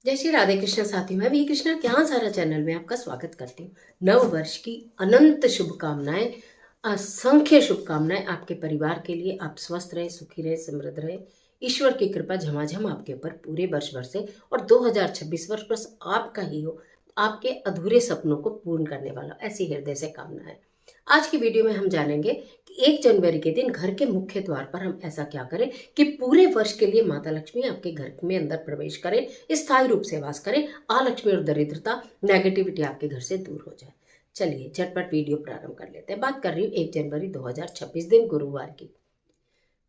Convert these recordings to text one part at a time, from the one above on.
जय श्री राधे कृष्ण साथियों, मैं वी कृष्णा ज्ञान सारा चैनल में आपका स्वागत करती हूँ। नव वर्ष की अनंत शुभकामनाएं, असंख्य शुभकामनाएं आपके परिवार के लिए। आप स्वस्थ रहे, सुखी रहे, समृद्ध रहे। ईश्वर की कृपा झमाझम आपके ऊपर पूरे वर्ष भर से, और 2026 वर्ष बस आपका ही हो, आपके अधूरे सपनों को पूर्ण करने वाला, ऐसी हृदय से कामना है। आज की वीडियो में हम जानेंगे कि 1 जनवरी के दिन घर के मुख्य द्वार पर हम ऐसा क्या करें कि पूरे वर्ष के लिए माता लक्ष्मी आपके घर में अंदर प्रवेश करें, स्थायी रूप से वास करें, अलक्ष्मी और दरिद्रता, नेगेटिविटी आपके घर से दूर हो जाए। चलिए झटपट वीडियो प्रारंभ कर लेते हैं। बात कर रही हूँ 1 जनवरी 2026 दिन गुरुवार की।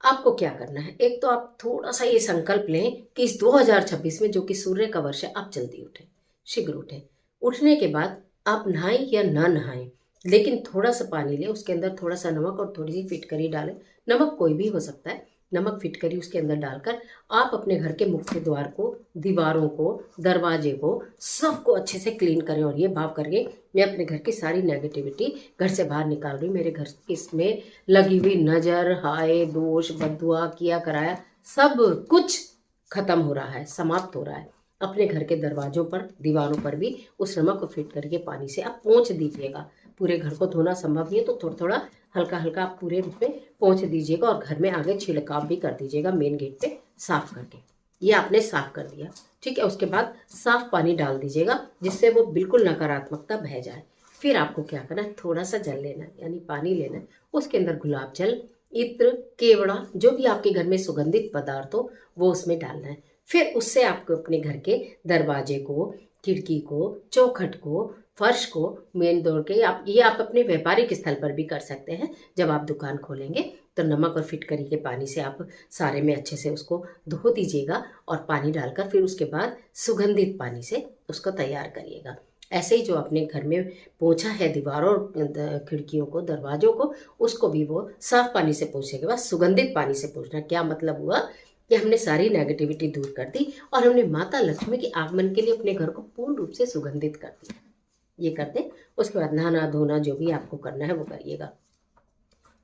आपको क्या करना है? एक तो आप थोड़ा सा ये संकल्प लें कि इस 2026 में, जो कि सूर्य का वर्ष है, आप जल्दी उठें, शीघ्र उठें। उठने के बाद आप नहाएं या ना नहाएं, लेकिन थोड़ा सा पानी लें, उसके अंदर थोड़ा सा नमक और थोड़ी सी फिटकरी डालें। नमक कोई भी हो सकता है। नमक फिटकरी उसके अंदर डालकर आप अपने घर के मुख्य द्वार को, दीवारों को, दरवाजे को, सबको अच्छे से क्लीन करें। और ये भाव करिए, मैं अपने घर की सारी नेगेटिविटी घर से बाहर निकाल रही हूँ। मेरे घर इसमें लगी हुई नजर, हाय, दोष, बददुआ, किया कराया, सब कुछ खत्म हो रहा है, समाप्त हो रहा है। अपने घर के दरवाजों पर, दीवारों पर भी उस नमक को फिट करके पानी से आप पोंछ दीजिएगा। पूरे घर को धोना संभव नहीं है तो थोड़ा थोड़ा, हल्का हल्का आप पूरे रूप में पोंछ दीजिएगा। और घर में आगे छिड़काव भी कर दीजिएगा, मेन गेट पे साफ करके। ये आपने साफ कर दिया, ठीक है। उसके बाद साफ पानी डाल दीजिएगा, जिससे वो बिल्कुल नकारात्मकता बह जाए। फिर आपको क्या करना है, थोड़ा सा जल लेना है, यानी पानी लेना है। उसके अंदर गुलाब जल, इत्र, केवड़ा, जो भी आपके घर में सुगंधित पदार्थ हो, वो उसमें डालना है। फिर उससे आपको अपने घर के दरवाजे को, खिड़की को, चौखट को, फर्श को, मेन डोर के, आप अपने व्यापारिक स्थल पर भी कर सकते हैं। जब आप दुकान खोलेंगे तो नमक और फिटकरी के पानी से आप सारे में अच्छे से उसको धो दीजिएगा। और पानी डालकर फिर उसके बाद सुगंधित पानी से उसको तैयार करिएगा। ऐसे ही जो अपने घर में पोंछा है दीवारों और खिड़कियों को, दरवाजों को, उसको भी वो साफ पानी से पोंछने के बाद सुगंधित पानी से पोंछना। क्या मतलब हुआ कि हमने सारी नेगेटिविटी दूर कर दी और हमने माता लक्ष्मी के आगमन के लिए अपने घर को पूर्ण रूप से सुगंधित कर दिया। ये कर दें। उसके बाद नहाना धोना जो भी आपको करना है वो करिएगा।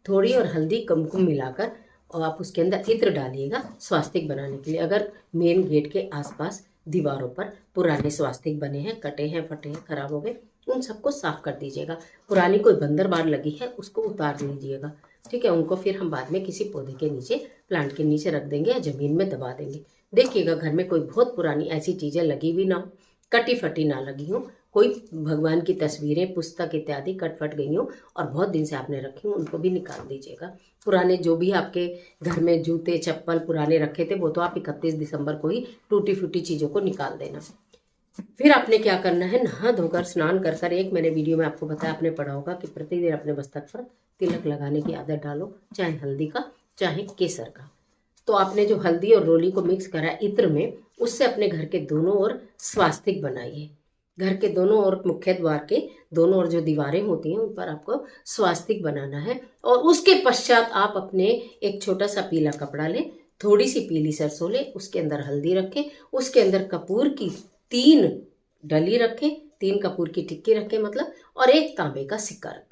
थोड़ी और हल्दी, कुमकुम मिलाकर, और आप उसके अंदर इत्र डालिएगा स्वास्तिक बनाने के लिए। अगर मेन गेट के आसपास दीवारों पर पुराने स्वास्तिक बने हैं, कटे हैं, फटे हैं, खराब हो गए, उन सबको साफ कर दीजिएगा। पुरानी कोई बंदर बार लगी है उसको उतार लीजिएगा, ठीक है। उनको फिर हम बाद में किसी पौधे के नीचे, प्लांट के नीचे रख देंगे या जमीन में दबा देंगे। देखिएगा घर में कोई बहुत पुरानी ऐसी चीजें लगी हुई ना हो, कटी फटी ना लगी हो, कोई भगवान की तस्वीरें, पुस्तक इत्यादि कट फट गई हो और बहुत दिन से आपने रखी हो, उनको भी निकाल दीजिएगा। पुराने जो भी आपके घर में जूते चप्पल पुराने रखे थे, वो तो आप 31 दिसंबर को ही टूटी फूटी चीजों को निकाल देना। फिर आपने क्या करना है, नहा धोकर स्नान कर कर, एक मैंने वीडियो में आपको बताया, आपने पढ़ा होगा कि प्रतिदिन अपने मस्तक पर तिलक लगाने की आदत डालो, चाहे हल्दी का चाहे केसर का। तो आपने जो हल्दी और रोली को मिक्स करा इत्र में, उससे अपने घर के दोनों ओर स्वास्तिक बनाइए। घर के दोनों ओर, मुख्य द्वार के दोनों ओर जो दीवारें होती हैं, उन पर आपको स्वास्तिक बनाना है। और उसके पश्चात आप अपने एक छोटा सा पीला कपड़ा लें, थोड़ी सी पीली सरसों लें, उसके अंदर हल्दी रखें, उसके अंदर कपूर की 3 डली रखें, 3 कपूर की टिक्की रखें मतलब, और एक तांबे का सिक्का रखें।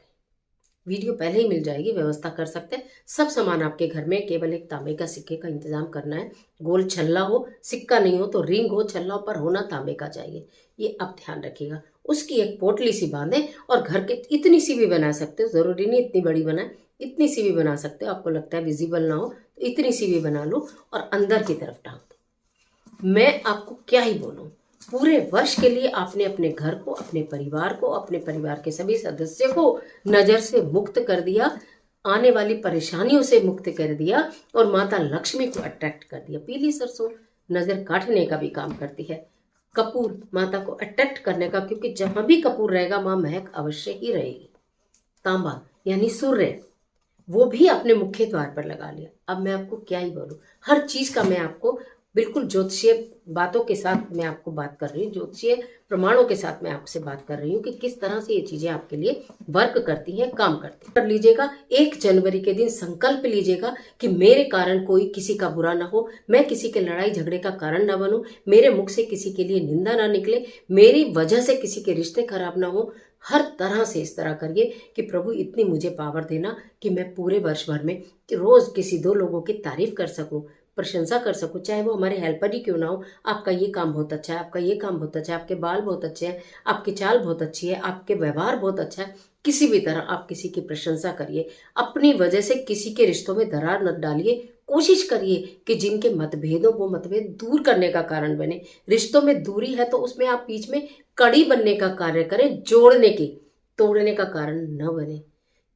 वीडियो पहले ही मिल जाएगी, व्यवस्था कर सकते हैं। सब सामान आपके घर में, केवल एक तांबे का सिक्के का इंतजाम करना है। गोल छल्ला हो, सिक्का नहीं हो तो रिंग हो, छल्ला पर होना तांबे का चाहिए। ये आप ध्यान रखिएगा। उसकी एक पोटली सी बांधें, और घर के इतनी सी भी बना सकते हो, जरूरी नहीं इतनी बड़ी बनाए, इतनी सी भी बना सकते हो। आपको लगता है विजिबल ना हो तो इतनी सी भी बना लो और अंदर की तरफ टांग दो। मैं आपको क्या ही बोलूं, पूरे वर्ष के लिए आपने अपने घर को, अपने परिवार को, अपने परिवार के सभी सदस्यों को नजर से मुक्त कर दिया, आने वाली परेशानियों से मुक्त कर दिया, और माता लक्ष्मी को अट्रैक्ट कर दिया। पीली सरसों नजर काटने का भी काम करती है, कपूर माता को अट्रैक्ट करने का, क्योंकि जहां भी कपूर रहेगा वहां महक अवश्य ही रहेगी। तांबा यानी सूर्य, वो भी अपने मुख्य द्वार पर लगा लिया। अब मैं आपको क्या ही बोलूं, हर चीज का मैं आपको बिल्कुल ज्योतिषीय बातों के साथ मैं आपको बात कर रही हूँ, ज्योतिषीय प्रमाणों के साथ मैं आपसे बात कर रही हूँ कि किस तरह से ये चीजें आपके लिए वर्क करती हैं, काम करती हैं। कर लीजिएगा, 1 जनवरी के दिन संकल्प लीजिएगा कि मेरे कारण कोई किसी का बुरा ना हो, मैं किसी के लड़ाई झगड़े का कारण ना बनूं, मेरे मुख से किसी के लिए निंदा ना निकले, मेरी वजह से किसी के रिश्ते खराब ना हो। हर तरह से इस तरह करिए कि प्रभु इतनी मुझे पावर देना कि मैं पूरे वर्ष भर में रोज किसी 2 लोगों की तारीफ कर सकूं, प्रशंसा कर सकूं, चाहे वो हमारे हेल्पर ही क्यों ना हो। आपका ये काम बहुत अच्छा है, आपका ये काम बहुत अच्छा है, आपके बाल बहुत अच्छे हैं, आपकी चाल बहुत अच्छी है, आपके व्यवहार बहुत अच्छा है। किसी भी तरह आप किसी की प्रशंसा करिए। अपनी वजह से किसी के रिश्तों में दरार न डालिए। कोशिश करिए कि जिनके मतभेद हो वो मतभेद दूर करने का कारण बने। रिश्तों में दूरी है तो उसमें आप बीच में कड़ी बनने का कार्य करें, जोड़ने की, तोड़ने का कारण न बने।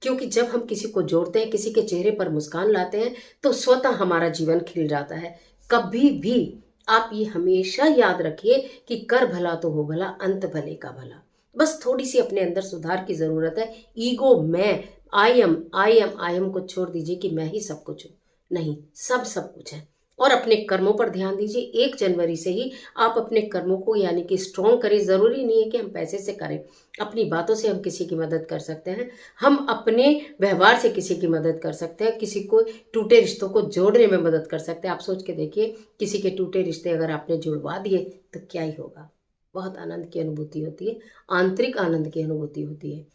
क्योंकि जब हम किसी को जोड़ते हैं, किसी के चेहरे पर मुस्कान लाते हैं, तो स्वतः हमारा जीवन खिल जाता है। कभी भी आप ये हमेशा याद रखिए कि कर भला तो हो भला, अंत भले का भला। बस थोड़ी सी अपने अंदर सुधार की जरूरत है। ईगो, मैं, आई एम को छोड़ दीजिए कि मैं ही सब कुछ हूं। नहीं, सब कुछ है। और अपने कर्मों पर ध्यान दीजिए। 1 जनवरी से ही आप अपने कर्मों को यानी कि स्ट्रॉन्ग करें। जरूरी नहीं है कि हम पैसे से करें, अपनी बातों से हम किसी की मदद कर सकते हैं, हम अपने व्यवहार से किसी की मदद कर सकते हैं, किसी को टूटे रिश्तों को जोड़ने में मदद कर सकते हैं। आप सोच के देखिए, किसी के टूटे रिश्ते अगर आपने जुड़वा दिए तो क्या ही होगा। बहुत आनंद की अनुभूति होती है, आंतरिक आनंद की अनुभूति होती है।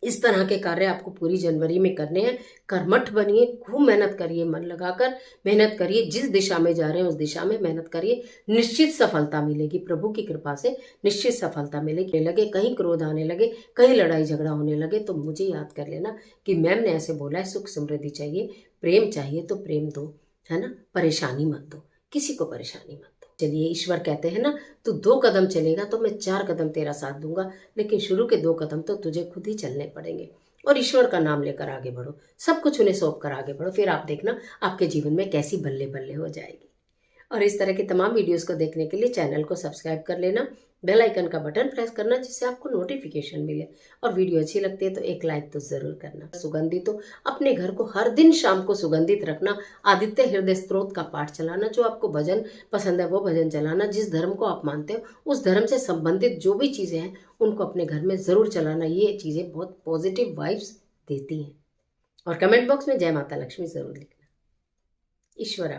इस तरह के कार्य आपको पूरी जनवरी में करने हैं। कर्मठ बनिए, खूब मेहनत करिए, मन लगाकर मेहनत करिए। जिस दिशा में जा रहे हैं उस दिशा में मेहनत करिए, निश्चित सफलता मिलेगी। प्रभु की कृपा से निश्चित सफलता मिलेगी। लगे कहीं क्रोध आने लगे, कहीं लड़ाई झगड़ा होने लगे, तो मुझे याद कर लेना कि मैम ने ऐसे बोला है, सुख समृद्धि चाहिए, प्रेम चाहिए तो प्रेम दो, है ना, परेशानी मत दो, किसी को परेशानी मत दो। चलिए, ईश्वर कहते हैं ना, तू 2 कदम चलेगा तो मैं 4 कदम तेरा साथ दूंगा, लेकिन शुरू के 2 कदम तो तुझे खुद ही चलने पड़ेंगे। और ईश्वर का नाम लेकर आगे बढ़ो, सब कुछ उन्हें सौंप कर आगे बढ़ो। फिर आप देखना आपके जीवन में कैसी बल्ले बल्ले हो जाएगी। और इस तरह की तमाम वीडियोस को देखने के लिए चैनल को सब्सक्राइब कर लेना, बेल आइकन का बटन प्रेस करना जिससे आपको नोटिफिकेशन मिले। और वीडियो अच्छी लगती है तो एक लाइक तो जरूर करना। सुगंधित हो, अपने घर को हर दिन शाम को सुगंधित रखना। आदित्य हृदय स्तोत्र का पाठ चलाना, जो आपको भजन पसंद है वो भजन चलाना। जिस धर्म को आप मानते हो उस धर्म से संबंधित जो भी चीजें हैं उनको अपने घर में जरूर चलाना। ये चीजें बहुत पॉजिटिव वाइब्स देती हैं। और कमेंट बॉक्स में जय माता लक्ष्मी जरूर लिखना। ईश्वर